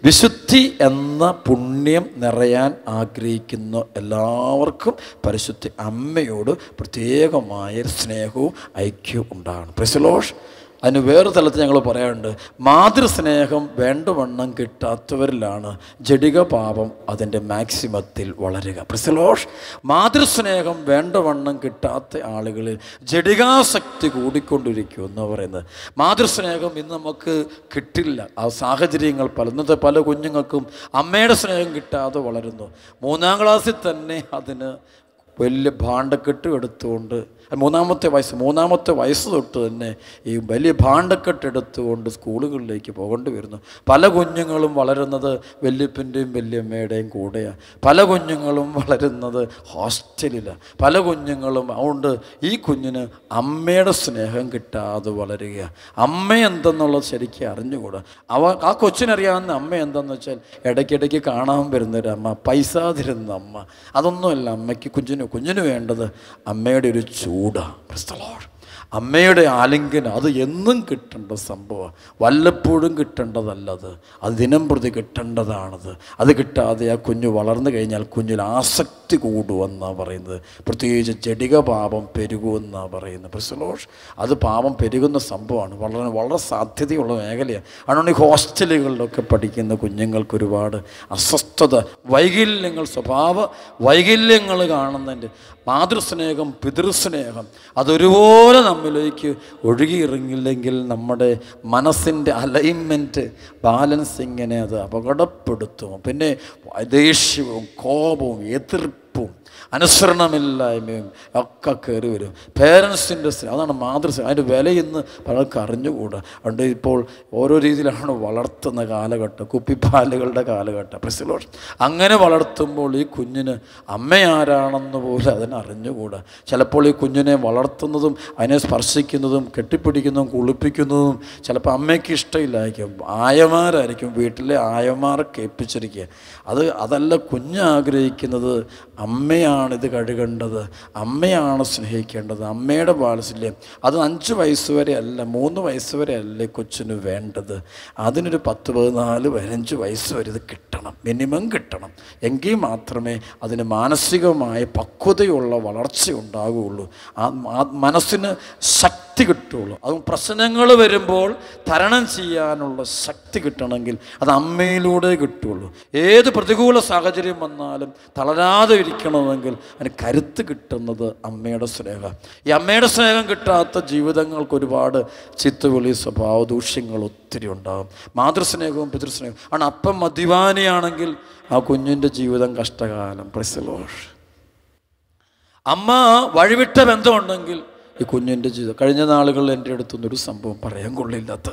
വിശുദ്ധി എന്ന പുണ്യം നിറയാൻ ആഗ്രഹിക്കുന്ന എല്ലാവർക്കും പരിശുദ്ധ അമ്മയോട് പ്രത്യേകമായ സ്നേഹവും ഐക്യവും ഉണ്ടാകണം. Price the Lord. അതിന് വേറെ തലത്തിൽ ഞങ്ങൾ പറയാറുണ്ട്, മാതൃസ്നേഹം വേണ്ടവണ്ണം കിട്ടാത്തവരിലാണ് ജഡിക പാപം അതിൻ്റെ മാക്സിമത്തിൽ വളരുക. Praise the Lord. മാതൃസ്നേഹം വേണ്ടവണ്ണം കിട്ടാത്ത ആളുകളിൽ ജഡികാസക്തി കൂടിക്കൊണ്ടിരിക്കും എന്ന് പറയുന്നത്. മാതൃസ്നേഹം ഇന്ന് നമുക്ക് കിട്ടില്ല. ആ സാഹചര്യങ്ങൾ ഇന്നത്തെ പല കുഞ്ഞുങ്ങൾക്കും അമ്മയുടെ സ്നേഹം കിട്ടാതെ വളരുന്നു. 3-ാം ക്ലാസ്സിൽ തന്നെ അതിന് വലിയ ഭാണ്ഡക്കെട്ട് എടുത്തുകൊണ്ട്, മൂന്നാമത്തെ വയസ്സ് തൊട്ട് തന്നെ ഈ വലിയ ഭാണ്ഡക്കെട്ട് എടുത്തുകൊണ്ട് സ്കൂളുകളിലേക്ക് പോകേണ്ടി വരുന്നു. പല കുഞ്ഞുങ്ങളും വളരുന്നത് വല്യപ്പൻ്റെയും വല്യമ്മയുടെയും കൂടെയാണ്. പല കുഞ്ഞുങ്ങളും വളരുന്നത് ഹോസ്റ്റലിലാണ്. പല കുഞ്ഞുങ്ങളും അതുകൊണ്ട് ഈ കുഞ്ഞിന് അമ്മയുടെ സ്നേഹം കിട്ടാതെ വളരുകയാണ്. അമ്മ എന്തെന്നുള്ളത് ശരിക്കും അറിഞ്ഞുകൂടാ. ആ കൊച്ചിനറിയാവുന്ന അമ്മ എന്താണെന്ന് വെച്ചാൽ ഇടയ്ക്കിടയ്ക്ക് കാണാൻ വരുന്നൊരമ്മ, പൈസ തരുന്ന അമ്മ. അതൊന്നുമല്ല അമ്മയ്ക്ക് കുഞ്ഞിന് വേണ്ടത് അമ്മയുടെ ഒരു ചൂടാണ്. Price the Lord. അമ്മയുടെ ആലിംഗനം അത് എന്നും കിട്ടേണ്ട സംഭവമാണ്. വല്ലപ്പോഴും കിട്ടേണ്ടതല്ലത്. അത് ദിനം പ്രതി കിട്ടേണ്ടതാണത്. അത് കിട്ടാതെ ആ കുഞ്ഞ് വളർന്നു കഴിഞ്ഞാൽ കുഞ്ഞിൽ ആസക്തി കൂടുമെന്നാണ് പറയുന്നത്. പ്രത്യേകിച്ച് ജഡിക പാപം പെരുകുമെന്നാണ് പറയുന്നത്. Price the Lord. അത് പാപം പെരുകുന്ന സംഭവമാണ്. വളരെ സാധ്യതയുള്ള മേഖലയാണ്. അതുകൊണ്ട് ഈ ഹോസ്റ്റലുകളിലൊക്കെ പഠിക്കുന്ന കുഞ്ഞുങ്ങൾക്ക് ഒരുപാട് അസ്വസ്ഥത, വൈകല്യങ്ങൾ, സ്വഭാവ വൈകല്യങ്ങൾ കാണുന്നതിൻ്റെ മാതൃസ്നേഹം പിതൃസ്നേഹം അതൊരുപോലെ നമ്മിലേക്ക് ഒഴുകിയിറങ്ങില്ലെങ്കിൽ നമ്മുടെ മനസ്സിൻ്റെ അലൈൻമെൻറ്റ് ബാലൻസിങ്ങിനെ അത് അപകടപ്പെടുത്തും. പിന്നെ ദേഷ്യവും കോപവും എതിർപ്പും അനുസരണമില്ലായ്മയും ഒക്കെ കയറി വരും. പേരൻസിൻ്റെ അതാണ് മാതൃസ്നേഹം. അതിൻ്റെ വില ഇന്ന് പലർക്ക് അറിഞ്ഞുകൂടാ. അതുകൊണ്ട് ഇപ്പോൾ ഓരോ രീതിയിലാണ് വളർത്തുന്ന കാലഘട്ടം, കുപ്പിപ്പാലുകളുടെ കാലഘട്ടം. Price the Lord. അങ്ങനെ വളർത്തുമ്പോൾ ഈ കുഞ്ഞിന് അമ്മയാരാണെന്ന് പോലും അതിനറിഞ്ഞുകൂടാ. ചിലപ്പോൾ ഈ കുഞ്ഞിനെ വളർത്തുന്നതും അതിനെ സ്പർശിക്കുന്നതും കെട്ടിപ്പിടിക്കുന്നതും കുളിപ്പിക്കുന്നതും ചിലപ്പോൾ അമ്മയ്ക്ക് ഇഷ്ടമില്ലായിരിക്കും. ആയമാരായിരിക്കും, വീട്ടിലെ ആയമാരൊക്കെ ഏൽപ്പിച്ചിരിക്കുക. അതല്ല കുഞ്ഞാഗ്രഹിക്കുന്നത്. അമ്മയാണിത് കഴുകേണ്ടത്, അമ്മയാണ് സ്നേഹിക്കേണ്ടത്. അമ്മയുടെ വാത്സല്യം അത് 5 വയസ്സ് വരെ അല്ല, 3 വയസ്സ് വരെ അല്ലേ കൊച്ചിന് വേണ്ടത്. അതിനൊരു 10, 14, 15 വയസ്സ് വരെ ഇത് കിട്ടണം, മിനിമം കിട്ടണം. എങ്കിൽ മാത്രമേ അതിന് മാനസികമായ പക്വതയുള്ള വളർച്ച ഉണ്ടാകുകയുള്ളൂ. ആ മനസ്സിന് ശക്തി കിട്ടുകയുള്ളൂ. അതും പ്രശ്നങ്ങൾ വരുമ്പോൾ തരണം ചെയ്യാനുള്ള ശക്തി കിട്ടണമെങ്കിൽ അത് അമ്മയിലൂടെ കിട്ടുകയുള്ളൂ. ഏത് പ്രതികൂല സാഹചര്യം വന്നാലും തളരാതെ ഇരിക്കണമെങ്കിൽ അതിന് കരുത്ത് കിട്ടുന്നത് അമ്മയുടെ സ്നേഹം. ഈ അമ്മയുടെ സ്നേഹം കിട്ടാത്ത ജീവിതങ്ങൾക്ക് ഒരുപാട് ചിത്തവിളി, സ്വഭാവ ദൂഷ്യങ്ങൾ ഒത്തിരി ഉണ്ടാകും. മാതൃസ്നേഹവും പിതൃസ്നേഹവും ആണ്. അപ്പം മദ്യപാനിയാണെങ്കിൽ ആ കുഞ്ഞിൻ്റെ ജീവിതം കഷ്ടകാലം. Price the Lord. അമ്മ വഴിവിട്ട ബന്ധമുണ്ടെങ്കിൽ ഈ കുഞ്ഞിൻ്റെ ജീവിതം. കഴിഞ്ഞ നാളുകളിൽ എൻ്റെ അടുത്തുനിന്നൊരു സംഭവം പറയാൻ കൊള്ളില്ലാത്ത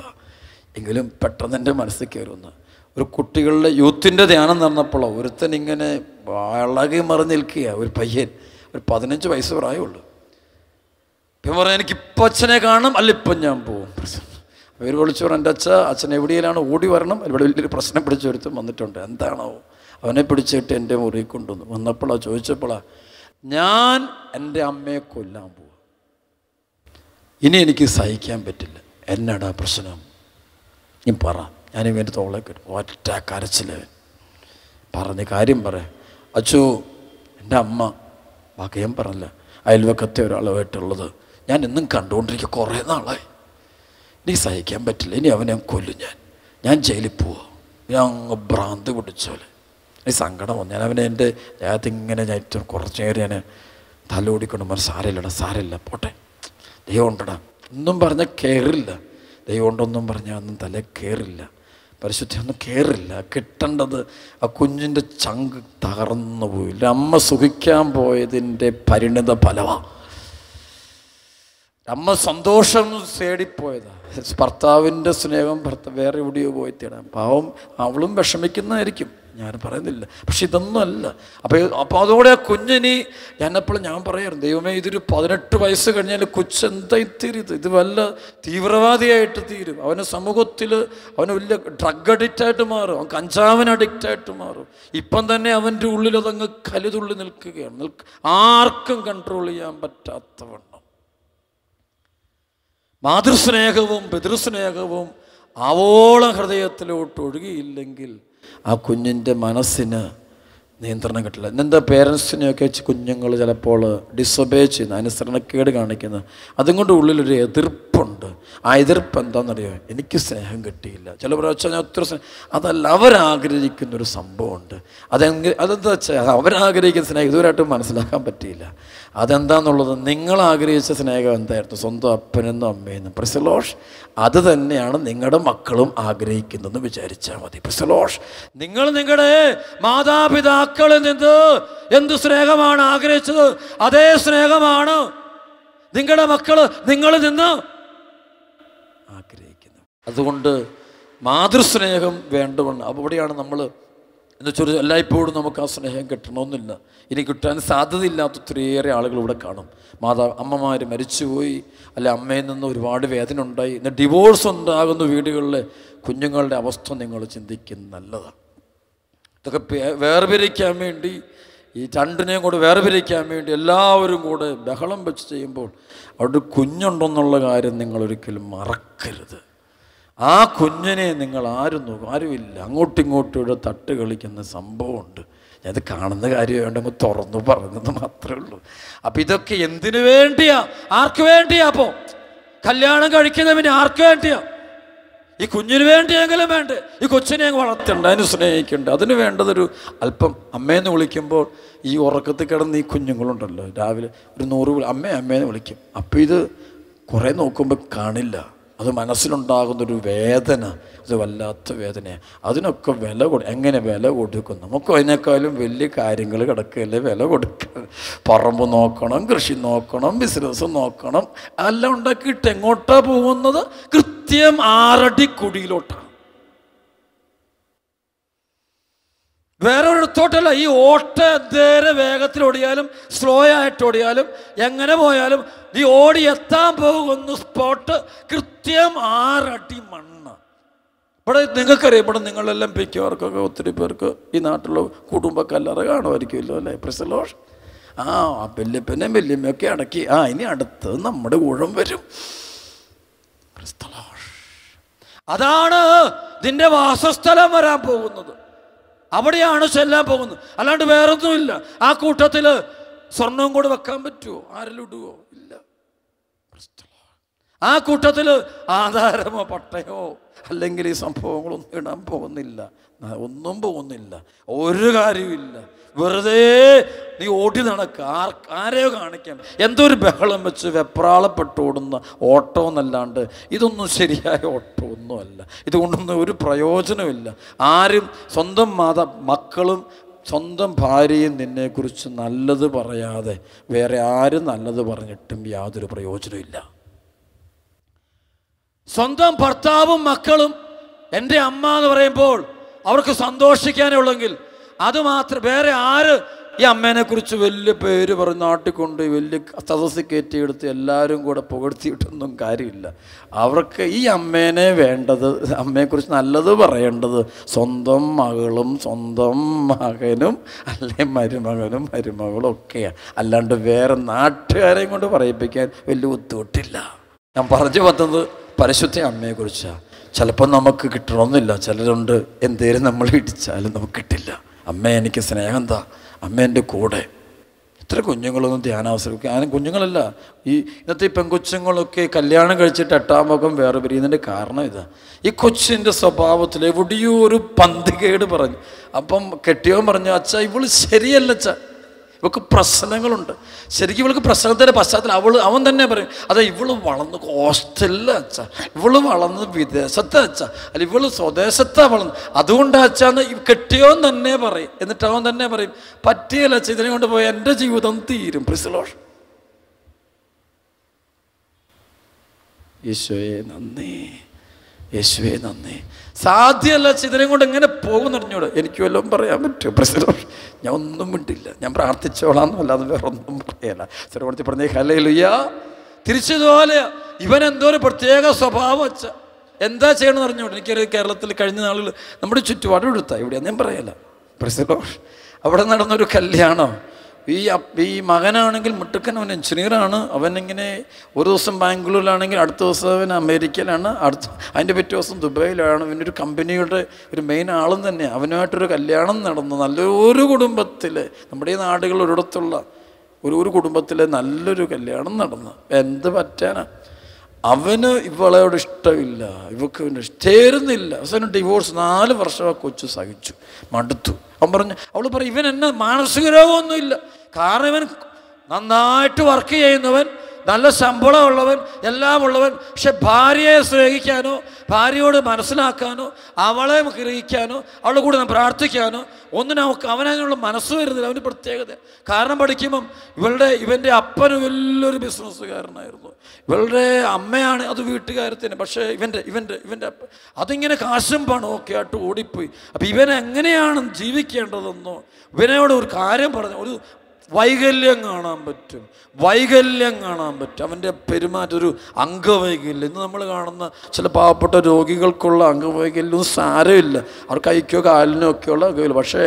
എങ്കിലും പെട്ടെന്ന് എൻ്റെ മനസ്സിൽ കയറുന്നു. ഒരു കുട്ടികളുടെ യൂത്തിൻ്റെ ധ്യാനം നടന്നപ്പോൾ ഒരുത്തൻ ഇങ്ങനെ വളകി മറിഞ്ഞ് നിൽക്കുക. ഒരു പയ്യൻ, ഒരു 15 വയസ്സ് പ്രായമുള്ളൂ. ഇപ്പം പറയാം, എനിക്കിപ്പോൾ അച്ഛനെ കാണണം, അല്ല ഇപ്പം ഞാൻ പോവും. അവർ വിളിച്ചു പറഞ്ഞു, എൻ്റെ അച്ഛൻ എവിടെയാണ്, ഓടി വരണം. ഇവിടെ വലിയൊരു പ്രശ്നം പിടിച്ചൊരുത്തം വന്നിട്ടുണ്ട്. എന്താണോ അവനെ പിടിച്ചിട്ട് എൻ്റെ മുറിയിൽ കൊണ്ടുവന്നു. വന്നപ്പോഴാണ് ചോദിച്ചപ്പോഴാണ്, ഞാൻ എൻ്റെ അമ്മയെ കൊല്ലാൻ പോവാം, ഇനി എനിക്ക് സഹിക്കാൻ പറ്റില്ല, എന്നാടാ പ്രശ്നം, നീ പറ. ഞാനിവൻ്റെ തോളെ കയറ്റും. ഒറ്റ കരച്ചിലവൻ. പറഞ്ഞ കാര്യം പറയാം. അച്ചു, എൻ്റെ അമ്മ, ബാക്കി ഞാൻ പറഞ്ഞില്ല, അയൽവക്കത്തെ ഒരാളുമായിട്ടുള്ളത് ഞാൻ ഇന്നും കണ്ടുകൊണ്ടിരിക്കുക കുറേ നാളായി. എനിക്ക് സഹിക്കാൻ പറ്റില്ല, ഇനി അവനെ കൊല്ലും. ഞാൻ ജയിലിൽ പോവാ. ഞാൻ അങ്ങ് ഭ്രാന്ത് പിടിച്ചോലെ. എനിക്ക് സങ്കടം വന്നു. ഞാൻ അവനെ എൻ്റെ ദേഹത്തിങ്ങനെ ഞാൻ കുറച്ച് നേരം ഞാൻ തലോടിക്കൊണ്ട് പറഞ്ഞു, സാരമില്ലടാ, സാരമില്ല, പോട്ടെ, ദൈവം ഉണ്ടടാ ഒന്നും പറഞ്ഞാൽ കയറില്ല. ദൈവം ഉണ്ടൊന്നും പറഞ്ഞാൽ ഒന്നും തല കയറില്ല, പരിശുദ്ധി ഒന്നും കയറില്ല. കിട്ടേണ്ടത് ആ കുഞ്ഞിൻ്റെ ചങ്ക് തകർന്നു പോയില്ല. അമ്മ സുഖിക്കാൻ പോയതിൻ്റെ പരിണിത ഫലമാണ്. അമ്മ സന്തോഷം തേടിപ്പോയതാണ്. ഭർത്താവിൻ്റെ സ്നേഹം വേറെ എവിടെയോ പോയി തേടാം. പാവം അവളും വിഷമിക്കുന്നതായിരിക്കും, ഞാൻ പറയുന്നില്ല. പക്ഷെ ഇതൊന്നും അല്ല. അപ്പോൾ അതോടെ ആ കുഞ്ഞിനി ഞാനെപ്പോഴും ഞാൻ പറയാറുണ്ട്, ദൈവമേ, ഇതൊരു 18 വയസ്സ് കഴിഞ്ഞാൽ കൊച്ചെന്തായി തീരും, ഇത് വല്ല തീവ്രവാദിയായിട്ട് തീരും. അവന് സമൂഹത്തിൽ അവന് വലിയ ഡ്രഗ് അഡിക്റ്റായിട്ട് മാറും, അവൻ കഞ്ചാവിന് അഡിക്റ്റായിട്ട് മാറും. ഇപ്പം തന്നെ അവൻ്റെ ഉള്ളിൽ അതങ്ങ് കലിതുള്ളി നിൽക്കുകയാണ്, ആർക്കും കൺട്രോൾ ചെയ്യാൻ പറ്റാത്തവണ്ണം. മാതൃസ്നേഹവും പിതൃസ്നേഹവും ആവോളം ഹൃദയത്തിലോട്ട് ഒഴുകിയില്ലെങ്കിൽ ആ കുഞ്ഞിൻ്റെ മനസ്സിന് നിയന്ത്രണം കിട്ടില്ല. ഇന്നെന്താ പേരൻസിനെയൊക്കെ കുഞ്ഞുങ്ങൾ ചിലപ്പോൾ ഡിസൊബേ ചെയ്യുന്ന, അനുസരണക്കേട് കാണിക്കുന്നത്, അതുകൊണ്ട് ഉള്ളിലൊരു എതിർപ്പുണ്ട്. ആ എതിർപ്പ് എന്താണെന്നറിയോ? എനിക്ക് സ്നേഹം കിട്ടിയില്ല. ചിലപ്പോൾ വെച്ചാൽ ഞാൻ ഒത്തിരി അതല്ല, അവരാഗ്രഹിക്കുന്നൊരു സംഭവമുണ്ട്. അതെന്താ വെച്ചാൽ അവരാഗ്രഹിക്കുന്ന സ്നേഹം ഇതുവരെയായിട്ടും മനസ്സിലാക്കാൻ പറ്റിയില്ല. അതെന്താണെന്നുള്ളത്, നിങ്ങൾ ആഗ്രഹിച്ച സ്നേഹം എന്തായിരുന്നു? സ്വന്തം അപ്പനെന്നും അമ്മയെന്നും. Praise the Lord. അത് തന്നെയാണ് നിങ്ങളുടെ മക്കളും ആഗ്രഹിക്കുന്നതെന്ന് വിചാരിച്ചാൽ മതി. Praise the Lord. നിങ്ങൾ നിങ്ങളുടെ മാതാപിതാക്കളിൽ നിന്ന് എന്ത് സ്നേഹമാണ് ആഗ്രഹിച്ചത്, അതേ സ്നേഹമാണ് നിങ്ങളുടെ മക്കൾ നിങ്ങളിൽ നിന്ന് ആഗ്രഹിക്കുന്നത്. അതുകൊണ്ട് മാതൃസ്നേഹം വേണ്ടവണ്ണം അവിടെയാണ് നമ്മൾ എന്ന് വെച്ചാൽ എല്ലായ്പ്പോഴും നമുക്ക് ആ സ്നേഹം കിട്ടണമെന്നില്ല. ഇനി കിട്ടാൻ സാധ്യതയില്ലാത്ത ഒത്തിരിയേറെ ആളുകൾ ഇവിടെ കാണും. അമ്മമാർ മരിച്ചുപോയി, അല്ലെ അമ്മയിൽ നിന്ന് ഒരുപാട് വേദന ഉണ്ടായി, ഇന്ന് ഡിവോഴ്സ് ഉണ്ടാകുന്ന വീടുകളിലെ കുഞ്ഞുങ്ങളുടെ അവസ്ഥ നിങ്ങൾ ചിന്തിക്കുന്നത് നല്ലതാണ്. ഇതൊക്കെ വേർപിരിക്കാൻ വേണ്ടി, ഈ രണ്ടിനെയും കൂടെ വേർപിരിക്കാൻ വേണ്ടി എല്ലാവരും കൂടെ ബഹളം വെച്ച് ചെയ്യുമ്പോൾ അവിടെ കുഞ്ഞുണ്ടെന്നുള്ള കാര്യം നിങ്ങളൊരിക്കലും മറക്കരുത്. ആ കുഞ്ഞിനെ നിങ്ങൾ ആരും നോക്കും, ആരുമില്ല. അങ്ങോട്ടും ഇങ്ങോട്ടും ഇവിടെ തട്ട് കളിക്കുന്ന സംഭവമുണ്ട്. അത് കാണുന്ന കാര്യം വേണ്ടെങ്കിൽ തുറന്നു പറഞ്ഞത് മാത്രമേ ഉള്ളൂ. അപ്പം ഇതൊക്കെ എന്തിനു വേണ്ടിയാ? ആർക്ക് വേണ്ടിയാ? അപ്പോൾ കല്യാണം കഴിക്കുന്നവന് ആർക്ക് വേണ്ടിയാ? ഈ കുഞ്ഞിന് വേണ്ടിയെങ്കിലും വേണ്ടേ? ഈ കൊച്ചിനെ വളർത്തണ്ട, അതിന് സ്നേഹിക്കണ്ട. അതിന് വേണ്ടതൊരു അല്പം അമ്മയെന്ന് വിളിക്കുമ്പോൾ ഈ ഉറക്കത്തിൽ കിടന്ന് ഈ കുഞ്ഞുങ്ങളുണ്ടല്ലോ, രാവിലെ ഒരു 100 അമ്മേന്ന് വിളിക്കും. അപ്പോൾ ഇത് കുറേ നോക്കുമ്പോൾ കാണില്ല. അത് മനസ്സിലുണ്ടാകുന്നൊരു വേദന, അത് വല്ലാത്ത വേദനയാണ്. അതിനൊക്കെ എങ്ങനെ വില കൊടുക്കും? നമുക്ക് അതിനേക്കാളും വലിയ കാര്യങ്ങൾ കിടക്കുകയല്ലേ വില കൊടുക്കുക. പറമ്പ് നോക്കണം, കൃഷി നോക്കണം, ബിസിനസ് നോക്കണം, എല്ലാം ഉണ്ടാക്കിയിട്ട് എങ്ങോട്ടാണ് പോകുന്നത്? കൃത്യം 6 അടി കുടിയിലോട്ടാണ്. വേറെ ഒരിടത്തോട്ടല്ല. ഈ ഓട്ട നേരെ വേഗത്തിൽ ഓടിയാലും സ്ലോ ആയിട്ട് ഓടിയാലും എങ്ങനെ പോയാലും ഈ ഓടി എത്താൻ പോകുന്ന സ്പോട്ട് കൃത്യം 6 അടി മണ്ണ്. ഇവിടെ നിങ്ങൾക്കറിയാം, ഇവിടെ നിങ്ങളെല്ലാം പിക്കവർക്കൊക്കെ ഒത്തിരി പേർക്ക് ഈ നാട്ടിലുള്ള കുടുംബക്കല്ലറ കാണുമായിരിക്കുമല്ലോ, അല്ലേ? Praise the Lord. വല്യപ്പനെയും വല്യമ്മയൊക്കെ അടക്കി ഇനി അടുത്ത് നമ്മുടെ ഊഴം വരും. Praise the Lord. അതാണ് ഇതിൻ്റെ വാസസ്ഥലം വരാൻ പോകുന്നത്. അവിടെയാണ് ചെല്ലാൻ പോകുന്നത്, അല്ലാണ്ട് വേറൊന്നുമില്ല. ആ കൂട്ടത്തിൽ സ്വർണവും കൂടെ വെക്കാൻ പറ്റുമോ? ആരെങ്കിലും ഇടുവോ? ഇല്ല. ആ കൂട്ടത്തിൽ ആധാരമോ പട്ടയോ അല്ലെങ്കിൽ ഈ സംഭവങ്ങളൊന്നും ഇടാൻ പോകുന്നില്ല. ഒന്നും പോകുന്നില്ല. ഒരു കാര്യമില്ല. വെറുതെ നീ ഓടി നടക്കുക. ആരെയോ കാണിക്കാം. എന്തൊരു ബഹളം വെച്ച് വെപ്രാളപ്പെട്ട് ഓടുന്ന ഓട്ടം എന്നല്ലാണ്ട് ഇതൊന്നും ശരിയായ ഓട്ടമൊന്നുമല്ല. ഇതുകൊണ്ടൊന്നും ഒരു പ്രയോജനമില്ല. ആരും സ്വന്തം മക്കളും സ്വന്തം ഭാര്യയും നിന്നെക്കുറിച്ച് നല്ലത് പറയാതെ വേറെ ആരും നല്ലത് പറഞ്ഞിട്ടും യാതൊരു പ്രയോജനമില്ല. സ്വന്തം ഭർത്താവും മക്കളും എൻ്റെ അമ്മ എന്ന് പറയുമ്പോൾ അവർക്ക് സന്തോഷിക്കാനേ ഉള്ളെങ്കിൽ അതുമാത്രം വേറെ ആര് ഈ അമ്മേനെ കുറിച്ച് വലിയ പേര് പറഞ്ഞ് നാട്ടിക്കൊണ്ട് വലിയ സദസ്സിൽ കയറ്റിയെടുത്ത് എല്ലാവരും കൂടെ പുകഴ്ത്തിയിട്ടൊന്നും കാര്യമില്ല. അവർക്ക് ഈ അമ്മേനെ വേണ്ടത്, അമ്മയെക്കുറിച്ച് നല്ലത് പറയേണ്ടത് സ്വന്തം മകളും സ്വന്തം മകനും അല്ലെങ്കിൽ മരുമകളും ഒക്കെയാണ്. അല്ലാണ്ട് വേറെ നാട്ടുകാരെയും കൊണ്ട് പറയിപ്പിക്കാൻ വലിയ ബുദ്ധിമുട്ടില്ല. ഞാൻ പറഞ്ഞു വന്നത് പരിശുദ്ധ അമ്മയെക്കുറിച്ചാണ്. ചിലപ്പോൾ നമുക്ക് കിട്ടണമെന്നില്ല. ചിലരുണ്ട് എന്തേലും നമ്മൾ ഇടിച്ചാലും നമുക്ക് കിട്ടില്ല. അമ്മ എനിക്ക് സ്നേഹം എന്താ, അമ്മ എൻ്റെ കൂടെ. ഇത്ര കുഞ്ഞുങ്ങളൊന്നും ധ്യാനാവസരം ആരും കുഞ്ഞുങ്ങളല്ല. ഇന്നത്തെ ഈ പെൺകൊച്ചുങ്ങളൊക്കെ കല്യാണം കഴിച്ചിട്ട് 8-ാം ഭാഗം വേറെ പിരിയുന്നതിൻ്റെ കാരണം ഇതാ. ഈ കൊച്ചിൻ്റെ സ്വഭാവത്തിൽ എവിടെയോ ഒരു പന്തികേട് പറഞ്ഞു. അപ്പം കെട്ടിയവൻ പറഞ്ഞു, അച്ഛാ ഇവള് ശരിയല്ല അച്ഛാ, ഇവൾക്ക് പ്രശ്നങ്ങളുണ്ട്. ശരിക്കും ഇവൾക്ക് പ്രശ്നത്തിൻ്റെ പശ്ചാത്തലം അവൻ തന്നെ പറയും. അതെ, ഇവള് വളർന്ന് ഹോസ്റ്റലിൽ അച്ഛാ, ഇവള് വളർന്ന് വിദേശത്ത് അച്ഛാ, അല്ല ഇവള് സ്വദേശത്താണ് വളർന്ന്, അതുകൊണ്ട് അച്ഛാന്ന് കെട്ടിയോൻ തന്നെ പറയും. എന്നിട്ട് അവൻ തന്നെ പറയും, പറ്റിയല്ല അച്ഛ, ഇതിനെ കൊണ്ട് പോയി എൻ്റെ ജീവിതം തീരും. Price the Lord. യേശുവേ നന്ദി, യേശുവേ നന്ദി. സാധ്യമല്ല ചിതരം കൊണ്ട് എങ്ങനെ പോകുന്നറിഞ്ഞോട് എനിക്ക് വല്ലതും പറയാൻ പറ്റുമോ? Price the Lord. ഞാൻ ഒന്നും മിണ്ടില്ല. ഞാൻ പ്രാർത്ഥിച്ചോളാന്നോ അല്ലാതെ വേറെ ഒന്നും പറയല. സ്ഥിരപ്പെടുത്തി പറഞ്ഞേ ഹല്ലേലൂയ. തിരിച്ചതുപോലെ ഇവൻ എന്തോ ഒരു പ്രത്യേക സ്വഭാവം വെച്ച എന്താ ചെയ്യണമെന്ന് അറിഞ്ഞോട്ടെ. എനിക്കറിയാം, കേരളത്തിൽ കഴിഞ്ഞ നാളുകൾ നമ്മുടെ ചുറ്റുപാട് എടുത്താൽ ഇവിടെയാണ് ഞാൻ പറയല. Praise the Lord. അവിടെ നടന്നൊരു കല്യാണം, ഈ മകനാണെങ്കിൽ മുട്ടുക്കൻ, അവൻ എഞ്ചിനീയറാണ്. അവനിങ്ങനെ ഒരു ദിവസം ബാംഗ്ലൂരിലാണെങ്കിൽ അടുത്ത ദിവസം അവൻ അമേരിക്കയിലാണ്, അതിൻ്റെ പിറ്റേ ദിവസം ദുബായിലാണ്. ഇവനൊരു കമ്പനിയുടെ ഒരു മെയിൻ ആളും തന്നെ. അവനുമായിട്ടൊരു കല്യാണം നടന്നു. നല്ലൊരു കുടുംബത്തിൽ, നമ്മുടെ ഈ നാടുകൾ ഒരിടത്തുള്ള ഒരു കുടുംബത്തിൽ നല്ലൊരു കല്യാണം നടന്നു. എന്ത് പറ്റാനാ? അവന് ഇവളോട് ഇഷ്ടമില്ല, ഇവക്ക് ചേരുന്നില്ല. അവസാനം ഡിവോഴ്സ്. 4 വർഷം ആ കൊച്ചു സഹിച്ചു, മടുത്തു. അവൻ പറഞ്ഞു, അവൾ പറയും, ഇവൻ എന്നെ മാനസിക രോഗമൊന്നുമില്ല. കാരണം ഇവൻ നന്നായിട്ട് വർക്ക് ചെയ്യുന്നവൻ, നല്ല ശമ്പളമുള്ളവൻ, എല്ലാം ഉള്ളവൻ. പക്ഷെ ഭാര്യയെ സ്നേഹിക്കാനോ ഭാര്യയോട് മനസ്സിലാക്കാനോ അവളെ ഗ്രഹിക്കാനോ അവളുടെ കൂടെ പ്രാർത്ഥിക്കാനോ ഒന്നിനും അവനതിനുള്ള മനസ്സ് വരുന്നില്ല. അവന് പ്രത്യേകത. കാരണം പഠിക്കുമ്പം ഇവൻ്റെ അപ്പന് വലിയൊരു ബിസിനസ്സുകാരനായിരുന്നു, ഇവളുടെ അമ്മയാണ് അത് വീട്ടുകാരത്തിന്. പക്ഷേ ഇവൻ്റെ അപ്പ അതിങ്ങനെ കാശും പണവും ഒക്കെ ആയിട്ട് ഓടിപ്പോയി. അപ്പം ഇവൻ എങ്ങനെയാണ് ജീവിക്കേണ്ടതെന്നോ ഇവനോട് ഒരു കാര്യം പറഞ്ഞു, ഒരു വൈകല്യം കാണാൻ പറ്റും. അവൻ്റെ പെരുമാറ്റം ഒരു അംഗവൈകല്യം. ഇന്ന് നമ്മൾ കാണുന്ന ചില പാവപ്പെട്ട രോഗികൾക്കുള്ള അംഗവൈകല്യവും സാരമില്ല, അവർക്ക് കൈക്കോ കാലിനോ ഒക്കെയുള്ള അംഗവൈകല്യം. പക്ഷേ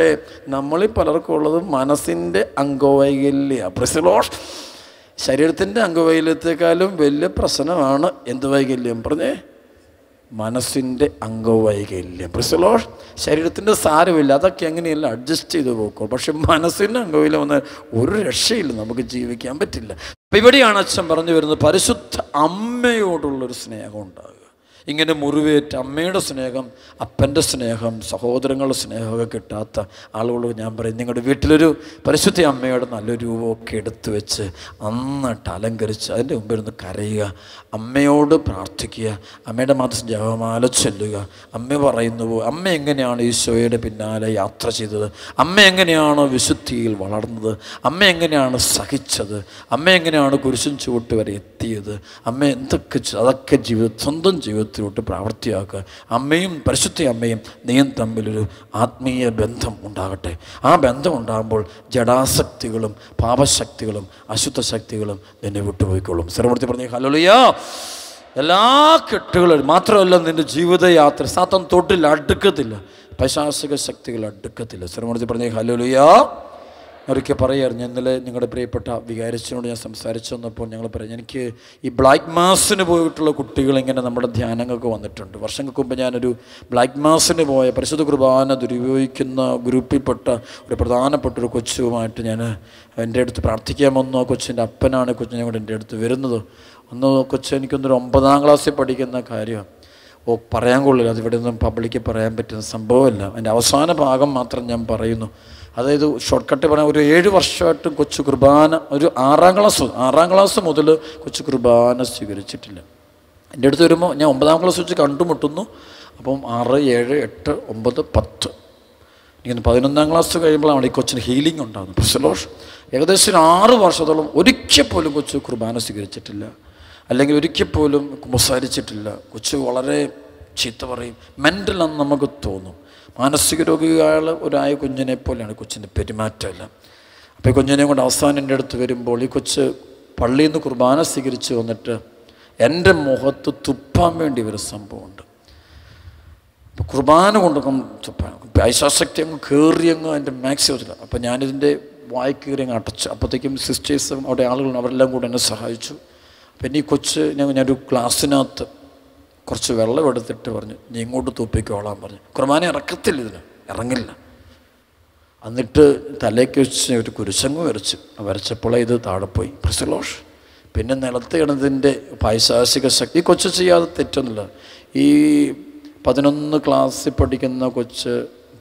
നമ്മളിൽ പലർക്കും ഉള്ളത് മനസ്സിൻ്റെ അംഗവൈകല്യമാണ്. പ്രസിലോഷ് ശരീരത്തിൻ്റെ അംഗവൈകല്യത്തെക്കാളും വലിയ പ്രശ്നമാണ് എന്ത് വൈകല്യം പറഞ്ഞേ? മനസ്സിൻ്റെ അംഗവൈകല്യം. പ്രസിലോഷ് ശരീരത്തിൻ്റെ സാരമില്ല, അതൊക്കെ എങ്ങനെയല്ല അഡ്ജസ്റ്റ് ചെയ്ത് പോക്കും. പക്ഷെ മനസ്സിൻ്റെ അംഗവൈകല്യം വന്നാൽ ഒരു രക്ഷയില്ല, നമുക്ക് ജീവിക്കാൻ പറ്റില്ല. അപ്പം ഇവിടെയാണ് അച്ഛൻ പറഞ്ഞു വരുന്നത്, പരിശുദ്ധ അമ്മയോടുള്ളൊരു സ്നേഹം ഉണ്ടാകുക. ഇങ്ങനെ മുറിവേറ്റ അമ്മയുടെ സ്നേഹം, അപ്പൻ്റെ സ്നേഹം, സഹോദരങ്ങളുടെ സ്നേഹമൊക്കെ കിട്ടാത്ത ആളുകളോട് ഞാൻ പറയും, നിങ്ങളുടെ വീട്ടിലൊരു പരിശുദ്ധ അമ്മയുടെ നല്ലൊരു രൂപമൊക്കെ എടുത്തു വെച്ച് നന്നായിട്ട് അലങ്കരിച്ച് അതിൻ്റെ മുമ്പിൽ നിന്ന് കരയുക, അമ്മയോട് പ്രാർത്ഥിക്കുക, അമ്മയുടെ മാസം ജപമാല ചൊല്ലുക. അമ്മ പറയുന്നു, അമ്മ എങ്ങനെയാണ് ഈശോയുടെ പിന്നാലെ യാത്ര ചെയ്തത്, അമ്മ എങ്ങനെയാണോ വിശുദ്ധിയിൽ വളർന്നത്, അമ്മ എങ്ങനെയാണ് സഹിച്ചത്, അമ്മ എങ്ങനെയാണ് കുരിശും ചുവട്ട് വരെ എത്തിയത്, അമ്മ എന്തൊക്കെ അതൊക്കെ സ്വന്തം ജീവിതത്തിലോട്ട് പ്രാവർത്തിയാക്കുക. അമ്മയും പരിശുദ്ധ അമ്മയും നീയും തമ്മിലൊരു ആത്മീയ ബന്ധം ഉണ്ടാകട്ടെ. ആ ബന്ധം ഉണ്ടാകുമ്പോൾ ജഡാശക്തികളും പാപശക്തികളും അശുദ്ധ ശക്തികളും നിന്നെ വിട്ടുപോയിക്കൊള്ളും. സർവ്വത്തി പറഞ്ഞ ഹല്ലേലൂയ. എല്ലാ കെട്ടുകളും മാത്രമല്ല, നിൻ്റെ ജീവിതയാത്ര സാത്താൻ തൊട്ടില്ല, അടുക്കത്തില്ല, പൈശാചിക ശക്തികൾ അടുക്കത്തില്ല. സർവ്വത്തി പറഞ്ഞ ഹല്ലേലൂയ. ഒരിക്കൽ പറയായിരുന്നു, ഇന്നലെ നിങ്ങളുടെ പ്രിയപ്പെട്ട വികാരിച്ചനോട് ഞാൻ സംസാരിച്ചു വന്നപ്പോൾ ഞങ്ങൾ പറഞ്ഞു, എനിക്ക് ഈ ബ്ലാക്ക് മാസിന് പോയിട്ടുള്ള കുട്ടികളിങ്ങനെ നമ്മുടെ ധ്യാനങ്ങൾക്ക് വന്നിട്ടുണ്ട്. വർഷങ്ങൾക്ക് മുമ്പ് ഞാനൊരു ബ്ലാക്ക് മാസിന് പോയ പരിശുദ്ധ കുർബാന ദുരുപയോഗിക്കുന്ന ഗ്രൂപ്പിൽപ്പെട്ട ഒരു പ്രധാനപ്പെട്ട ഒരു കൊച്ചുമായിട്ട് ഞാൻ എൻ്റെ അടുത്ത് പ്രാർത്ഥിക്കാൻ വന്നു. ആ കൊച്ചിൻ്റെ അപ്പനാണ് കൊച്ചിനെ കൊണ്ട് എൻ്റെ അടുത്ത് വരുന്നത്. കൊച്ച് എനിക്കൊന്നൊരു 9ാം ക്ലാസ്സിൽ പഠിക്കുന്ന കാര്യം പറയാൻ കൊള്ളില്ല, അതിവിടെ ഒന്നും പബ്ലിക്ക് പറയാൻ പറ്റുന്ന സംഭവമല്ല. അതിൻ്റെ അവസാന ഭാഗം മാത്രം ഞാൻ പറയുന്നു. അതായത് ഷോർട്ട് കട്ട് പറയാൻ, ഒരു 7 വർഷമായിട്ട് കൊച്ചു കുർബാന, ഒരു 6ാം ക്ലാസ് മുതൽ കൊച്ചു കുർബാന സ്വീകരിച്ചിട്ടില്ല. എൻ്റെ അടുത്ത് വരുമ്പോൾ ഞാൻ 9ാം ക്ലാസ് വെച്ച് കണ്ടുമുട്ടുന്നു. അപ്പം 6, 7, 8, 9, 10 ഇങ്ങനെ 11ാം ക്ലാസ് കഴിയുമ്പോഴാണ് ഈ കൊച്ചിന് ഹീലിംഗ് ഉണ്ടാകുന്നത്. പ്രസലോഷ് ഏകദേശം 6 വർഷത്തോളം ഒരിക്കൽ പോലും കൊച്ചു കുർബാന സ്വീകരിച്ചിട്ടില്ല, അല്ലെങ്കിൽ ഒരിക്കൽ പോലും കുമ്പസാരിച്ചിട്ടില്ല. കൊച്ചു വളരെ ചീത്ത പറയും, മെൻ്റലാണെന്ന് നമുക്ക് തോന്നും. മാനസിക രോഗികൾ ഒരായ കുഞ്ഞിനെ പോലെയാണ് കൊച്ചിൻ്റെ പെരുമാറ്റമല്ല. അപ്പോൾ ഈ കുഞ്ഞിനെ കൊണ്ട് അവസാനം എൻ്റെ അടുത്ത് വരുമ്പോൾ ഈ കൊച്ച് പള്ളിയിൽ നിന്ന് കുർബാന സ്വീകരിച്ച് വന്നിട്ട് എൻ്റെ മുഖത്ത് തുപ്പാൻ വേണ്ടി ഒരു സംഭവമുണ്ട്. അപ്പോൾ കുർബാന കൊണ്ടൊക്കെ തുപ്പാൻ പൈശാശക്തി അങ്ങ് കയറിയങ്ങ് എൻ്റെ മാക്സിമത്തില്ല. അപ്പോൾ ഞാനിതിൻ്റെ വായി കയറി അങ്ങ് അടച്ചു. അപ്പോഴത്തേക്കും സിസ്റ്റേഴ്സും അവിടെ ആളുകളും അവരെല്ലാം കൂടെ എന്നെ സഹായിച്ചു. പിന്നെ ഈ കൊച്ച് ഞാനൊരു ഗ്ലാസ്സിനകത്ത് കുറച്ച് വെള്ളം എടുത്തിട്ട് പറഞ്ഞു, നീ ഇങ്ങോട്ട് തൂപ്പിക്കോളാൻ പറഞ്ഞു. കുർബാന ഇറക്കത്തില്ല, ഇറങ്ങില്ല. എന്നിട്ട് തലേക്ക് വെച്ച് ഒരു കുരിശങ്ങ് വരച്ചപ്പോൾ ഇത് താഴെ പോയി. പ്രസലോഷ് പിന്നെ നിലത്ത് കിടന്നതിൻ്റെ പൈശാചിക ശക്തി. ഈ കൊച്ച് ചെയ്യാതെ തെറ്റൊന്നുമില്ല. ഈ 11 ക്ലാസ്സിൽ പഠിക്കുന്ന കൊച്ച്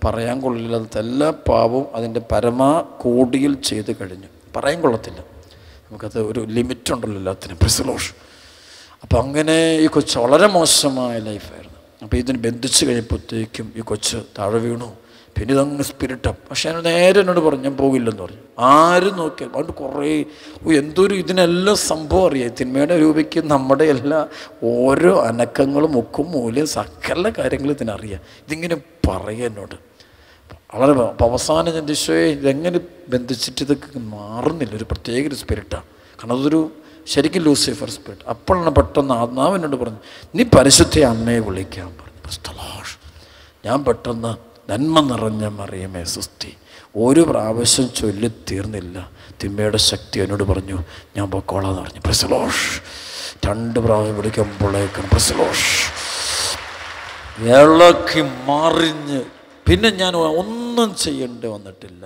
പറയാൻ കൊള്ളില്ലാത്ത എല്ലാ പാവവും അതിൻ്റെ പരമാകോടിയിൽ ചെയ്ത് കഴിഞ്ഞു. പറയാൻ കൊള്ളത്തില്ല, നമുക്കത് ഒരു ലിമിറ്റുണ്ടല്ലോ എല്ലാത്തിനും. പ്രസലോഷ് അപ്പം അങ്ങനെ ഈ കൊച്ച് വളരെ മോശമായ ലൈഫായിരുന്നു. അപ്പോൾ ഇതിന് ബന്ധിച്ച് കഴിഞ്ഞപ്പോഴത്തേക്കും ഈ കൊച്ച് താഴെ വീണു. പിന്നെ ഇതങ്ങ് സ്പിരിറ്റപ്പ്. പക്ഷേ ഞാൻ നേരെ എന്നോട് പറഞ്ഞു, ഞാൻ പോകില്ലെന്ന് പറഞ്ഞു. ആരും നോക്കിയാൽ അതുകൊണ്ട് കുറേ എന്തൊരു ഇതിനെല്ലാം സംഭവം അറിയാം. തിന്മയുടെ രൂപയ്ക്ക് നമ്മുടെ എല്ലാ ഓരോ അനക്കങ്ങളും മുക്കും മൂലയും സകല കാര്യങ്ങളും ഇതിനറിയാം. ഇതിങ്ങനെ പറയുക എന്നോട് വളരെ. അവസാനം ഞാൻ ദിശയെ ഇതെങ്ങനെ ബന്ധിച്ചിട്ട് ഇതൊക്കെ മാറുന്നില്ല, ഒരു പ്രത്യേക ഒരു സ്പിരിറ്റാണ്. കാരണം അതൊരു ശരിക്കും ലൂസിഫർ സ്പിരിറ്റ്. അപ്പോഴാണ് പെട്ടെന്ന് ആത്മാവിനോട് പറഞ്ഞു, നീ പരിശുദ്ധ അമ്മയെ വിളിക്കാൻ പറഞ്ഞു. ഞാൻ പെട്ടെന്ന് നന്മ നിറഞ്ഞ മറിയമേ സ്വസ്തി. ഒരു പ്രാവശ്യം ചൊല്ലി തീർന്നില്ല. തിന്മയുടെ ശക്തി എന്നോട് പറഞ്ഞു ഞാൻ പൊക്കോളാന്ന് പറഞ്ഞു. Price the Lord. 2 പ്രാവശ്യം വിളിക്കുമ്പോഴേക്കും പ്രൈസ് ദി ലോർഡ് ഇളക്കി മറിഞ്ഞ് പിന്നെ ഞാൻ ഒന്നും ചെയ്യേണ്ടി വന്നിട്ടില്ല.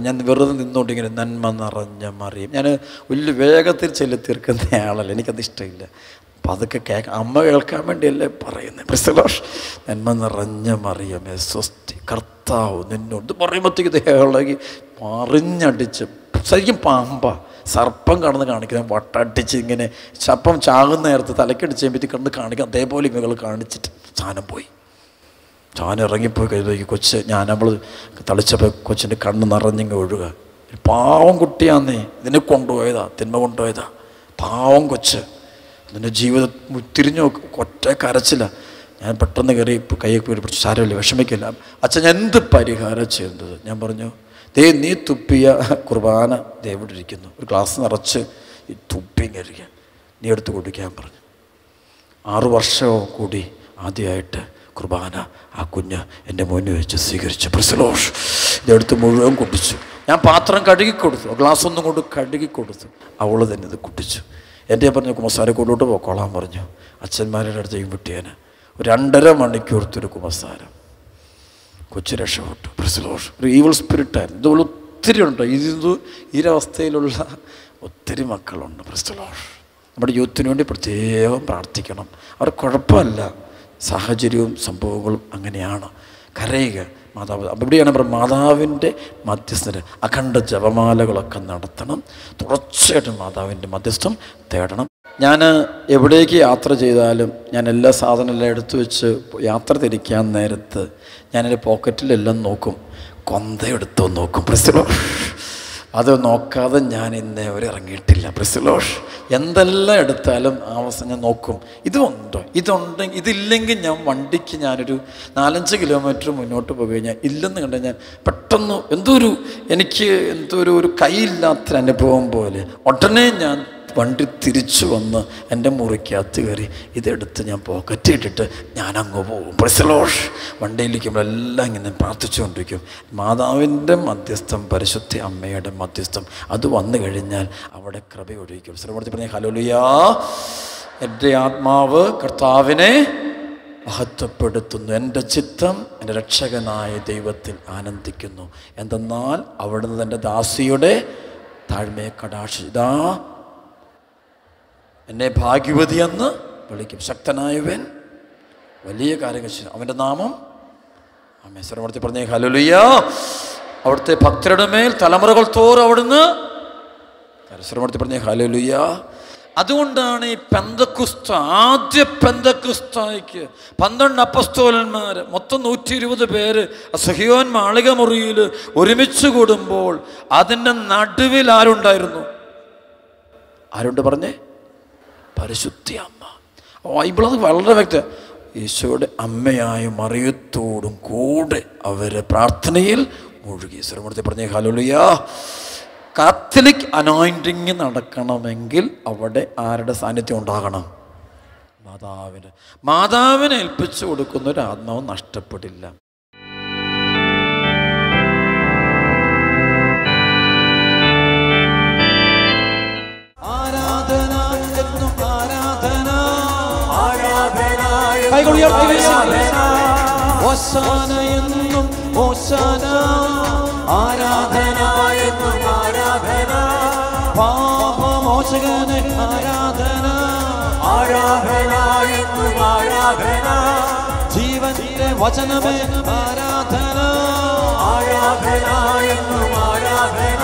ഞാൻ വെറുതെ നിന്നുകൊണ്ട് ഇങ്ങനെ നന്മ നിറഞ്ഞ മറിയും. ഞാൻ വലിയ വേഗത്തിൽ ചൊല്ലി തീർക്കുന്ന ആളല്ല, എനിക്കത് ഇഷ്ടമില്ല. അപ്പം അതൊക്കെ അമ്മ കേൾക്കാൻ വേണ്ടിയല്ലേ പറയുന്നത്. Price the Lord. നന്മ നിറഞ്ഞ മറിയമേ സ്വസ്തി, കർത്താവ് നിന്നോട് പറയുമ്പോഴത്തേക്ക് ഇത് ഇളകി മറിഞ്ഞടിച്ച് ശരിക്കും പാമ്പ സർപ്പം കടന്ന് കാണിക്കുന്ന വട്ടടിച്ച് ഇങ്ങനെ ചപ്പം ചാകുന്ന നേരത്ത് തലക്കടിച്ച് കഴിയുമ്പോഴത്തേക്ക് കണ്ട് കാണിക്കാം. അതേപോലെ ഇവകൾ കാണിച്ചിട്ട് സാധനം പോയി. സാധനം ഇറങ്ങിപ്പോയി കഴിയുമ്പോഴേക്ക് കൊച്ച് നമ്മൾ തളിച്ചപ്പോൾ കൊച്ചിൻ്റെ കണ്ണ് നിറഞ്ഞിങ്ങ് ഒഴുക. പാവം കുട്ടിയാന്നേ, ഇതിനെ കൊണ്ടുപോയതാ, തിന്മ കൊണ്ടുപോയതാ. പാവം കൊച്ച് അതിൻ്റെ ജീവിതം തിരിഞ്ഞു നോക്കും. ഒറ്റ കരച്ചില്ല. ഞാൻ പെട്ടെന്ന് കയറി കൈയൊക്കെ പിടിച്ച് സാരമില്ല, വിഷമിക്കില്ല. അച്ഛൻ എന്ത് പരിഹാരം ചെയ്യുന്നത്? ഞാൻ പറഞ്ഞു നീ തുപ്പിയ കുർബാന ഇവിടെ ഇരിക്കുന്നു, ഒരു ഗ്ലാസ് നിറച്ച് ഈ തുപ്പിങ്ങരിക്കുക, നീ എടുത്ത് കുടിക്കാൻ പറഞ്ഞു. 6 വർഷവും കൂടി ആദ്യമായിട്ട് കുർബാന ആ കുഞ്ഞ് എൻ്റെ മുന്നിൽ വെച്ച് സ്വീകരിച്ചു. Price the Lord. ഇതെടുത്ത് മുഴുവൻ കുടിച്ചു. ഞാൻ പാത്രം കഴുകി കൊടുത്തു, ഗ്ലാസ് ഒന്നും കൊണ്ട് കഴുകി കൊടുത്തു. അവൾ തന്നെ ഇത് കുടിച്ചു. എൻ്റെ പറഞ്ഞു കുമ്പസാര കൊണ്ടോട്ട് പോക്കോളാൻ പറഞ്ഞു. അച്ഛന്മാരുടെ അടുത്തേക്കും വിട്ടിയാന് 2.5 മണിക്കൂർത്തൊരു കുമ്പസാരം. കൊച്ചു രക്ഷപ്പെട്ടു. Price the Lord. ഒരു ഈവിൾ സ്പിരിറ്റായിരുന്നു. ഇതുപോലെ ഒത്തിരി ഉണ്ട്. ഈ അവസ്ഥയിലുള്ള ഒത്തിരി മക്കളുണ്ട്. Price the Lord. നമ്മുടെ യൂത്തിന് വേണ്ടി പ്രത്യേകം പ്രാർത്ഥിക്കണം. അവർ കുഴപ്പമല്ല, സാഹചര്യവും സംഭവങ്ങളും അങ്ങനെയാണ്. കരയുക. മാതാവ് എവിടെയാണ് മാതാവിൻ്റെ മധ്യസ്ഥന് അഖണ്ഡ ജപമാലകളൊക്കെ നടത്തണം. തുടർച്ചയായിട്ടും മാതാവിൻ്റെ മധ്യസ്ഥം തേടണം. ഞാൻ എവിടേക്ക് യാത്ര ചെയ്താലും ഞാൻ എല്ലാ സാധനമെല്ലാം എടുത്തു വെച്ച് യാത്ര തിരിക്കാൻ നേരത്ത് ഞാനെൻ്റെ പോക്കറ്റിലെല്ലാം നോക്കും, കൊന്തയെടുത്തോ നോക്കും. Price the Lord. അത് നോക്കാതെ ഞാൻ ഇന്നേ വരെ ഇറങ്ങിയിട്ടില്ല. Price the Lord. എന്തെല്ലാം എടുത്താലും ആ അവസ്ഥ ഞാൻ നോക്കും, ഇതുണ്ടെങ്കിൽ ഇതില്ലെങ്കിൽ ഞാൻ വണ്ടിക്ക് ഞാനൊരു 4-5 കിലോമീറ്റർ മുന്നോട്ട് പോയി കഴിഞ്ഞാൽ ഇല്ലെന്ന് കണ്ടാൽ ഞാൻ പെട്ടെന്ന് എനിക്ക് ഒരു കൈയില്ലാത്തൊരു അനുഭവം പോലെ ഉടനെ ഞാൻ വണ്ടി തിരിച്ചു വന്ന് എൻ്റെ മുറിക്കകത്ത് കയറി ഇതെടുത്ത് ഞാൻ പോക്കറ്റ് ഇട്ടിട്ട് ഞാനങ്ങ് പോകും. Price the Lord. വണ്ടിയിലിരിക്കുമ്പോൾ എല്ലാം ഇങ്ങനെ പ്രാർത്ഥിച്ചുകൊണ്ടിരിക്കും. മാതാവിൻ്റെ മധ്യസ്ഥം, പരിശുദ്ധ അമ്മയുടെ മധ്യസ്ഥം, അത് വന്നു കഴിഞ്ഞാൽ അവിടെ കൃപ ഒഴിക്കും. ശ്രമത്തിൽ പറഞ്ഞ ഹല്ലേലൂയാ. എൻ്റെ ആത്മാവ് കർത്താവിനെ മഹത്വപ്പെടുത്തുന്നു, എൻ്റെ ചിത്തം എൻ്റെ രക്ഷകനായ ദൈവത്തിൽ ആനന്ദിക്കുന്നു. എന്തെന്നാൽ അവിടുന്ന് തൻ്റെ ദാസിയുടെ താഴ്മയെ കടാക്ഷിതാ എന്നെ ഭാഗ്യവതിയെന്ന് വിളിക്കും. ശക്തനായവൻ വലിയ കാര്യങ്ങൾ ചെയ്യും, അവൻ്റെ നാമം ആമേൻ. സ്വരമൂർത്തി പറഞ്ഞേ ഹല്ലേലൂയാ. അവിടുത്തെ ഭക്തരുടെ മേൽ തലമുറകൾ തോറും അവിടുന്ന് സ്വരമൂർത്തി പറഞ്ഞേ ഹല്ലേലൂയാ. അതുകൊണ്ടാണ് ഈ പെന്തക്കുസ്ത, ആദ്യ പെന്തക്കുസ്തായ്ക്ക് 12 അപ്പസ്തോലന്മാർ, മൊത്തം 120 പേര് സഹിയോൻ മാളിക മുറിയിൽ ഒരുമിച്ച് കൂടുമ്പോൾ അതിൻ്റെ നടുവിൽ ആരുണ്ടായിരുന്നു? ആരുണ്ട് പറഞ്ഞേ? പരിശുദ്ധ അമ്മ. ബൈബിളത് വളരെ വ്യക്തം. ഈശോയുടെ അമ്മയായ മറിയത്തോടും കൂടെ അവർ പ്രാർത്ഥനയിൽ മുഴുകി. സ്വരമൂർത്തി പറഞ്ഞേ ഹല്ലേലൂയാ. കാത്തലിക് അനോയിൻറ്റിങ് നടക്കണമെങ്കിൽ അവിടെ ആരുടെ സാന്നിധ്യം ഉണ്ടാകണം? മാതാവിനെ ഏൽപ്പിച്ചു കൊടുക്കുന്ന ഒരു ആത്മാവ് നഷ്ടപ്പെടില്ല. ഓശാന എന്നും ഓശാന, ആരാധന എന്നും ആരാധന, പാപമോചകന് ആരാധന, ആരാധന എന്നും ആരാധന, ജീവന്റെ വചനമേ ആരാധന, ആരാധന എന്നും ആരാധന,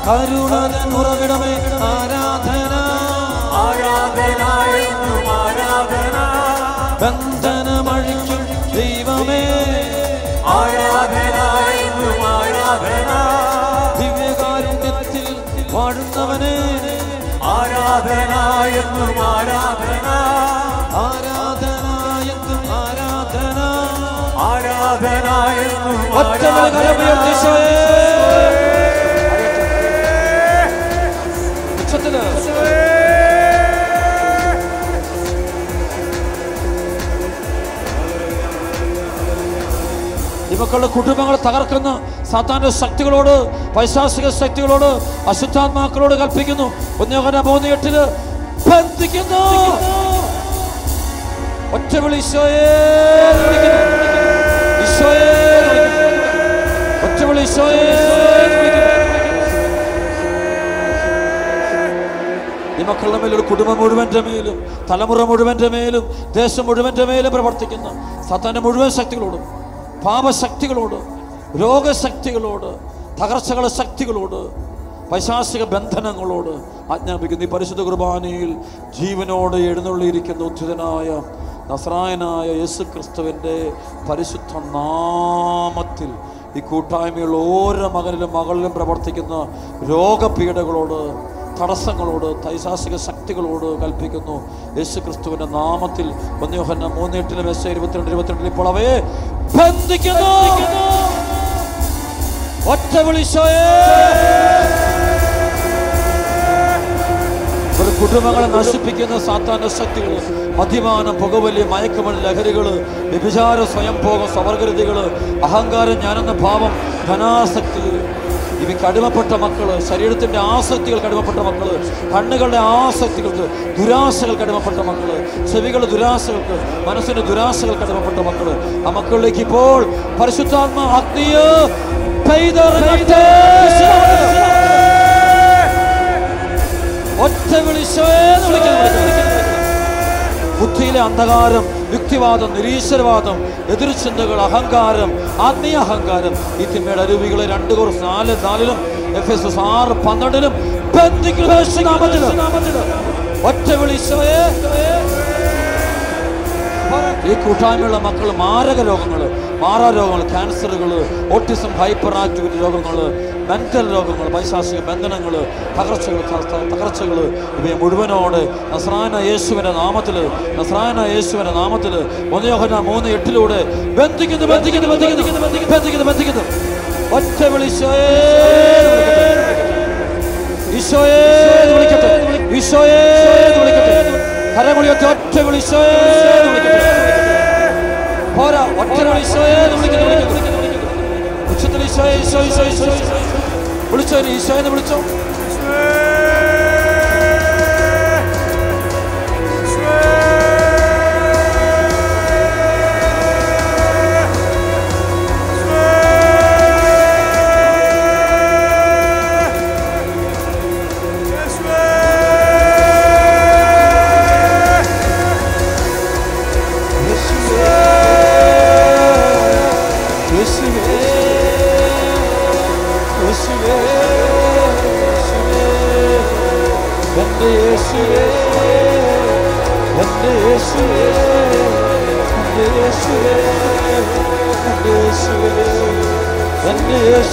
കരുണൻ ഉറവിടമേ ആരാധന, ആരാധന എന്നും ആരാധന, ബന്ധനമഴിക്കും ദൈവമേ ആരാധന എന്നും ആരാധന, ദിവ്യകാരുണ്യത്തിൽ വാഴുന്നവനെ ആരാധന എന്നും ആരാധന, ആരാധന എന്നും ആരാധന, ആരാധന എന്നും മക്കളുടെ കുടുംബങ്ങളെ തകർക്കുന്ന സാത്താന്റെ ശക്തികളോട്, പൈശാചിക ശക്തികളോട്, അശുദ്ധാത്മാക്കളോട് കൽപ്പിക്കുന്നു. 1 യോഹന്നാൻ 3:8 ബന്ധിക്കുന്നു. ഒറ്റ വിളി ഈശോയെ വിളിക്കുന്നു, ഈശോയെ വിളിക്കുന്നു, ഒറ്റ വിളി ഈശോയെ വിളിക്കുന്നു. ഈ മക്കളുടെ മേലും കുടുംബം മുഴുവൻ്റെ മേലും, തലമുറ മുഴുവൻ്റെ മേലും, ദേശം മുഴുവൻ്റെ മേലും പ്രവർത്തിക്കുന്ന സാത്താന്റെ മുഴുവൻ ശക്തികളോടും, പാപശക്തികളോട്, രോഗശക്തികളോട്, തകർച്ചകളുടെ ശക്തികളോട്, പൈശാചിക ബന്ധനങ്ങളോട് ആജ്ഞാപിക്കുന്നു. ഈ പരിശുദ്ധ കുർബാനയിൽ ജീവനോടെ എഴുന്നള്ളിയിരിക്കുന്ന ഉദ്ധിതനായ നസ്രായനായ യേശു ക്രിസ്തുവിൻ്റെ പരിശുദ്ധ നാമത്തിൽ ഈ കൂട്ടായ്മയുള്ള ഓരോ മകനിലും മകളിലും പ്രവർത്തിക്കുന്ന രോഗപീഠകളോട്, തടസ്സങ്ങളോട്, പൈശാചിക ശക്തികളോട് കൽപ്പിക്കുന്നു. യേശു ക്രിസ്തുവിൻ്റെ നാമത്തിൽ 1 യോഹന്നാൻ 3:8 22 ഇപ്പോൾ അവയെ ബന്ധിക്കുന്നു. ഒറ്റ വിളിശോയേ. കുടുംബങ്ങളെ നശിപ്പിക്കുന്ന സാത്താന്റെ ശക്തികൾ, മദ്യപാനം, പുകവലി, മയക്കുമരുന്ന്, ലഹരികൾ, വ്യഭിചാര, സ്വയംഭോഗം, സ്വവർഗരതികൾ, അഹങ്കാരം, ഞാനെന്ന ഭാവം, ധനാസക്തി, ഇവയ്ക്ക് അടിമപ്പെട്ട മക്കള്, ശരീരത്തിന്റെ ആസക്തികൾക്ക് അടിമപ്പെട്ട മക്കള്, കണ്ണുകളുടെ ആസക്തികൾക്ക്, ദുരാശകൾക്ക് അടിമപ്പെട്ട മക്കള്, ചെവികളുടെ ദുരാശകൾക്ക്, മനസ്സിന്റെ ദുരാശകൾക്ക് അടിമപ്പെട്ട മക്കള്, ആ മക്കളിലേക്ക് ഇപ്പോൾ പരിശുദ്ധാത്മ അഗ്നിയെ പെയ്തിറങ്ങട്ടെ. ഒറ്റ വിളിച്ചോന്ന് വിളിക്കുന്നു. ബുദ്ധിയിലെ അന്ധകാരം, യുക്തിവാദം, നിരീശ്വരവാദം, എതിർചിന്തകൾ, അഹങ്കാരം, ആത്മീയ അഹങ്കാരം, ഈ തിന്മയുടെ അരുവികളെ 2 കോറിന്ത്യർ 4:4 Efesos 6:12 ബന്ധിക്കുന്നു. ഒറ്റ വിളിച്ചോയെ. ഈ കൂട്ടായ്മയുള്ള മക്കൾ മാരക രോഗങ്ങൾ, മാറാരോഗങ്ങൾ, ക്യാൻസറുകൾ, ഓട്ടിസം, ഹൈപ്പർ ആക്ടിവിറ്റി രോഗങ്ങൾ, മെന്റൽ രോഗങ്ങൾ, പൈശാചിക ബന്ധനങ്ങൾ, തകർച്ചകൾ ഇവയെ മുഴുവനോടെ നസ്രായനായ യേശുവിന്റെ നാമത്തിൽ, നസ്രായനായ യേശുവിന്റെ നാമത്തിൽ 1 യോഹന്നാൻ 3:8 ബന്ധിക്കുന്നു, ബന്ധിക്കുന്നു, ബന്ധിക്കുന്നു, ബന്ധിക്കുന്നു, ബന്ധിക്കുന്നു. ഒറ്റ വിളിശോയേ. ഈശോയെ വിളിക്കട്ടെ, ഈശോയെ വിളിക്കട്ടെ. കരമുളിയൊക്കെ ഒറ്റ വിളിശോയേ വിളിക്കട്ടെ. പോരാ, ഒറ്റ വിളിശോയേ വിളിക്കുന്നു, വിളിക്കുന്നു. ഉച്ചത്തിൽ ഈശോയെ, ഈശോ, ഈശോ, ഈശോ വിളിച്ചോ, ഈശോയെന്ന് വിളിച്ചോ. Yes,